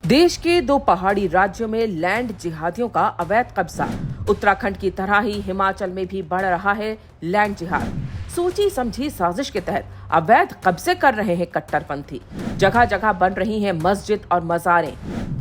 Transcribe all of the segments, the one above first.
देश के दो पहाड़ी राज्यों में लैंड जिहादियों का अवैध कब्जा। उत्तराखंड की तरह ही हिमाचल में भी बढ़ रहा है लैंड जिहाद। सोची समझी साजिश के तहत अवैध कब्जे कर रहे हैं कट्टरपंथी। जगह जगह बन रही हैं मस्जिद और मज़ारें।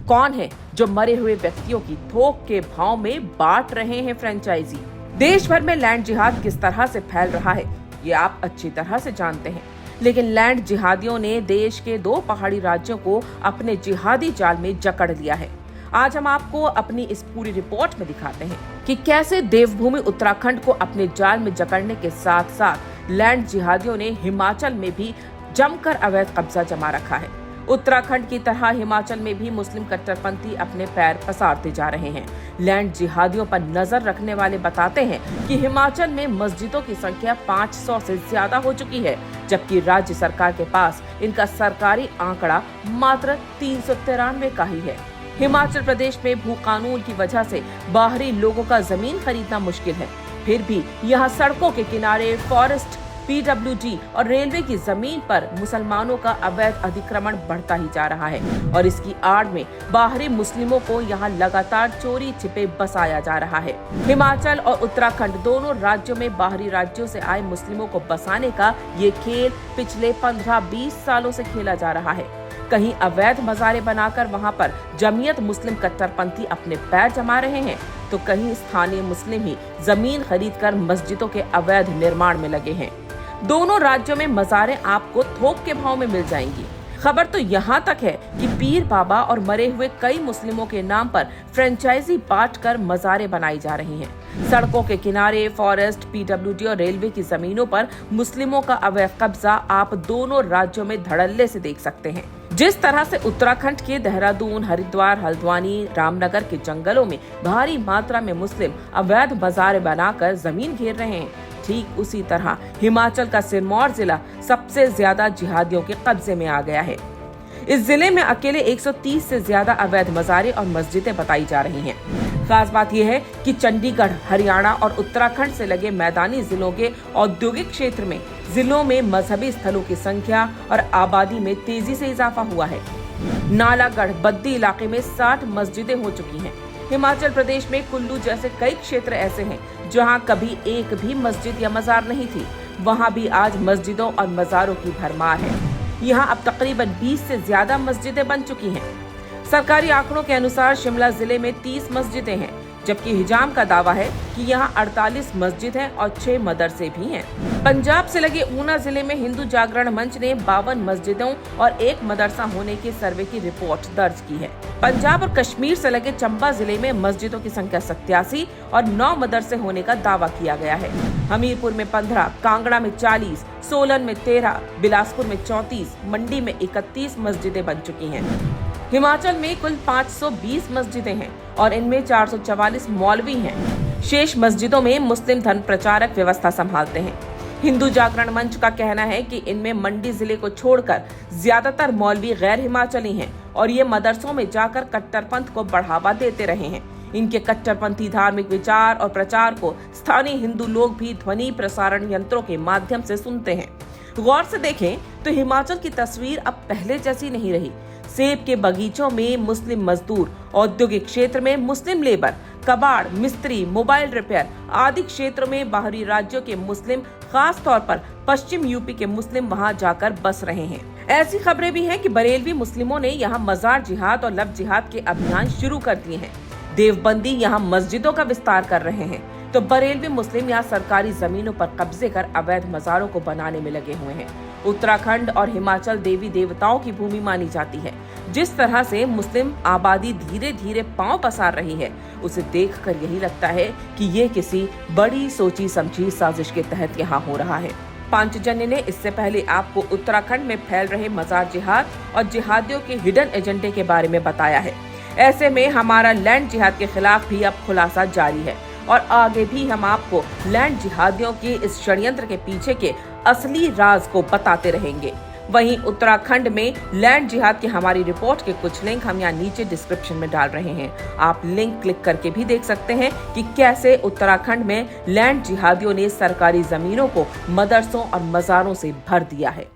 कौन है जो मरे हुए व्यक्तियों की थोक के भाव में बांट रहे हैं फ्रेंचाइजी। देश भर में लैंड जिहाद किस तरह से फैल रहा है ये आप अच्छी तरह से जानते हैं, लेकिन लैंड जिहादियों ने देश के दो पहाड़ी राज्यों को अपने जिहादी जाल में जकड़ लिया है। आज हम आपको अपनी इस पूरी रिपोर्ट में दिखाते हैं कि कैसे देवभूमि उत्तराखंड को अपने जाल में जकड़ने के साथ साथ लैंड जिहादियों ने हिमाचल में भी जमकर अवैध कब्जा जमा रखा है। उत्तराखंड की तरह हिमाचल में भी मुस्लिम कट्टरपंथी अपने पैर पसारते जा रहे हैं। लैंड जिहादियों पर नजर रखने वाले बताते हैं कि हिमाचल में मस्जिदों की संख्या 500 से ज्यादा हो चुकी है, जबकि राज्य सरकार के पास इनका सरकारी आंकड़ा मात्र 393 का ही है। हिमाचल प्रदेश में भू कानून की वजह से बाहरी लोगों का जमीन खरीदना मुश्किल है, फिर भी यहाँ सड़कों के किनारे फॉरेस्ट, PWD और रेलवे की जमीन पर मुसलमानों का अवैध अतिक्रमण बढ़ता ही जा रहा है और इसकी आड़ में बाहरी मुस्लिमों को यहाँ लगातार चोरी छिपे बसाया जा रहा है। हिमाचल और उत्तराखंड दोनों राज्यों में बाहरी राज्यों से आए मुस्लिमों को बसाने का ये खेल पिछले 15-20 सालों से खेला जा रहा है। कहीं अवैध मज़ारें बनाकर वहां पर जमीयत मुस्लिम कट्टरपंथी अपने पैर जमा रहे हैं, तो कहीं स्थानीय मुस्लिम ही जमीन खरीदकर मस्जिदों के अवैध निर्माण में लगे हैं। दोनों राज्यों में मज़ारें आपको थोक के भाव में मिल जाएंगी। खबर तो यहाँ तक है कि पीर बाबा और मरे हुए कई मुस्लिमों के नाम पर फ्रेंचाइजी बांटकर मज़ारें बनाई जा रही हैं। सड़कों के किनारे फॉरेस्ट, PWD और रेलवे की जमीनों पर मुस्लिमों का अवैध कब्जा आप दोनों राज्यों में धड़ल्ले से देख सकते हैं। जिस तरह से उत्तराखंड के देहरादून, हरिद्वार, हल्द्वानी, रामनगर के जंगलों में भारी मात्रा में मुस्लिम अवैध मज़ारें बनाकर जमीन घेर रहे हैं, ठीक उसी तरह हिमाचल का सिरमौर जिला सबसे ज्यादा जिहादियों के कब्जे में आ गया है। इस जिले में अकेले 130 से ज्यादा अवैध मज़ारें और मस्जिदें बताई जा रही हैं। खास बात यह है कि चंडीगढ़, हरियाणा और उत्तराखंड से लगे मैदानी जिलों के औद्योगिक क्षेत्र में जिलों में मजहबी स्थलों की संख्या और आबादी में तेजी से इजाफा हुआ है। नालागढ़, बद्दी इलाके में 60 मस्जिदें हो चुकी हैं। हिमाचल प्रदेश में कुल्लू जैसे कई क्षेत्र ऐसे हैं जहां कभी एक भी मस्जिद या मज़ार नहीं थी, वहां भी आज मस्जिदों और मज़ारों की भरमार है। यहां अब तकरीबन 20 से ज्यादा मस्जिदें बन चुकी हैं। सरकारी आंकड़ों के अनुसार शिमला जिले में 30 मस्जिदें हैं, जबकि हिजाम का दावा है कि यहां 48 मस्जिद हैं और 6 मदरसे भी हैं। पंजाब से लगे ऊना जिले में हिंदू जागरण मंच ने 52 मस्जिदों और 1 मदरसा होने के सर्वे की रिपोर्ट दर्ज की है। पंजाब और कश्मीर से लगे चंबा जिले में मस्जिदों की संख्या 87 और 9 मदरसे होने का दावा किया गया है। हमीरपुर में 15, कांगड़ा में 40, सोलन में 13, बिलासपुर में 34, मंडी में 31 मस्जिदें बन चुकी हैं। हिमाचल में कुल 520 मस्जिदें हैं और इनमें 444 मौलवी हैं। शेष मस्जिदों में मुस्लिम धर्म प्रचारक व्यवस्था संभालते हैं। हिंदू जागरण मंच का कहना है कि इनमें मंडी जिले को छोड़कर ज्यादातर मौलवी गैर हिमाचली हैं और ये मदरसों में जाकर कट्टरपंथ को बढ़ावा देते रहे हैं। इनके कट्टरपंथी धार्मिक विचार और प्रचार को स्थानीय हिंदू लोग भी ध्वनि प्रसारण यंत्रों के माध्यम से सुनते हैं। गौर से देखें तो हिमाचल की तस्वीर अब पहले जैसी नहीं रही। सेब के बगीचों में मुस्लिम मजदूर, औद्योगिक क्षेत्र में मुस्लिम लेबर, कबाड़, मिस्त्री, मोबाइल रिपेयर आदि क्षेत्रों में बाहरी राज्यों के मुस्लिम, खास तौर पर पश्चिम यूपी के मुस्लिम वहां जाकर बस रहे हैं। ऐसी खबरें भी हैं कि बरेलवी मुस्लिमों ने यहां मजार जिहाद और लव जिहाद के अभियान शुरू कर दिए हैं। देवबंदी यहां मस्जिदों का विस्तार कर रहे हैं, तो बरेलवी मुस्लिम यहाँ सरकारी जमीनों पर कब्जे कर अवैध मज़ारों को बनाने में लगे हुए हैं। उत्तराखंड और हिमाचल देवी देवताओं की भूमि मानी जाती है। जिस तरह से मुस्लिम आबादी धीरे धीरे पांव पसार रही है, उसे देखकर यही लगता है कि ये किसी बड़ी सोची समझी साजिश के तहत यहाँ हो रहा है। पांचजन्य ने इससे पहले आपको उत्तराखंड में फैल रहे मजार जिहाद और जिहादियों के हिडन एजेंडे के बारे में बताया है। ऐसे में हमारा लैंड जिहाद के खिलाफ भी अब खुलासा जारी है और आगे भी हम आपको लैंड जिहादियों के इस षड्यंत्र के पीछे के असली राज को बताते रहेंगे। वहीं उत्तराखंड में लैंड जिहाद की हमारी रिपोर्ट के कुछ लिंक हम यहाँ नीचे डिस्क्रिप्शन में डाल रहे हैं। आप लिंक क्लिक करके भी देख सकते हैं कि कैसे उत्तराखंड में लैंड जिहादियों ने सरकारी जमीनों को मदरसों और मज़ारों से भर दिया है।